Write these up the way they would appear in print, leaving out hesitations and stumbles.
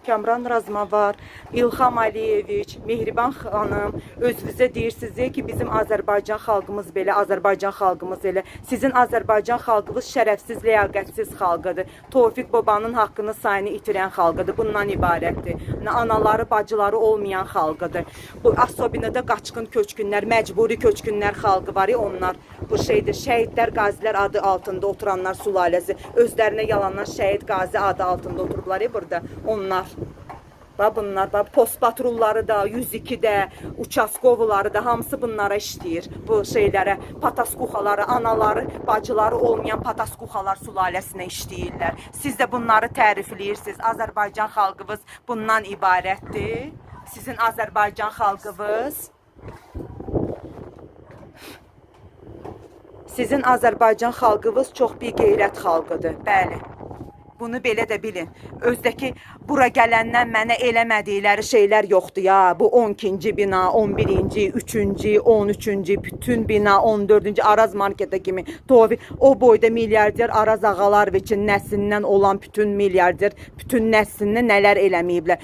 Kamran Razmavar, İlham Aliyeviç, Mehriban xanım, özünüzə deyirsiniz ki, bizim Azərbaycan xalqımız belə, Azərbaycan xalqımız elə. Sizin Azərbaycan xalqınız şərəfsiz, ləyaqətsiz xalqıdır. Tofiq babanın haqqını, sayını itirən xalqıdır. Bundan ibarətdir. Anaları, bacıları olmayan xalqıdır. Bu Asobinada qaçqın köçkünlər, məcburi köçkünlər xalqı var ya, onlar. Bu şeydir, şəhidlər, qazilər adı altında oturanlar sülaləsi. Özlərinə yalandan şəhid, qazi adı altında oturublar ya burada. Onlar. Bunlar, post patrulları da, 102-də, uçaskovları da, hamısı bunlara işləyir. Bu şeylərə, pataskuxaları, anaları, bacıları olmayan pataskuxalar sülaləsinə işləyirlər. Siz də bunları tərifləyirsiniz. Azərbaycan xalqımız bundan ibarətdir. Sizin Azərbaycan xalqınız. Sizin Azərbaycan xalqınız çox bir qeyrət xalqıdır. Bəli. Bunu belə də bilin. Özdəki bura gələndən mənə eləmədikləri şeylər yoxdur ya. Bu 12-ci bina, 11-ci, 3-cü, 13-cü, bütün bina, 14-cü Araz marketə kimi. O boyda milyarder Araz ağalar və ki, nəslindən olan bütün milyarder, bütün nəslini nələr eləməyiblər.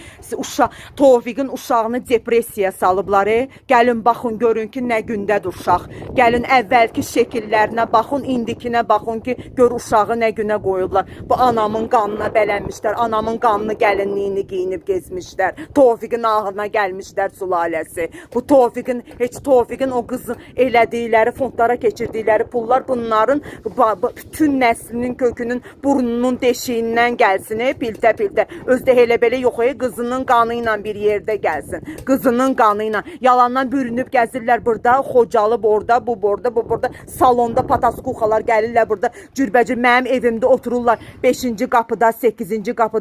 Tofiqin uşağını depressiyaya salıblar. Gəlin, baxın, görün ki, nə gündədir uşaq. Gəlin, əvvəlki şəkillərinə baxın, indikinə baxın ki, gör uşağı nə günə qoyublar. Bu anamın qanına bələnmişlər, anamın qanını gəlinliyini giyinib gezmişlər. Tofiqin ağına gəlmişlər sülaləsi. Bu Tofiqin, heç Tofiqin o qızın elədikləri, fondlara keçirdikləri pullar bunların bütün nəslinin kökünün burnunun deşiyindən gəlsin, piltə-piltə. Özdə elə belə yox, qızının qanı ilə bir yerdə gəlsin. Qızının qanı ilə. Yalandan bürünüb gəzirlər burada, xocalıb orada, bu burada, bu burada. Salonda pataskuxalar gəlirlər burada, cürbəcür mənim evimdə otururlar. 5-ci qapıda, 8-ci qapıda.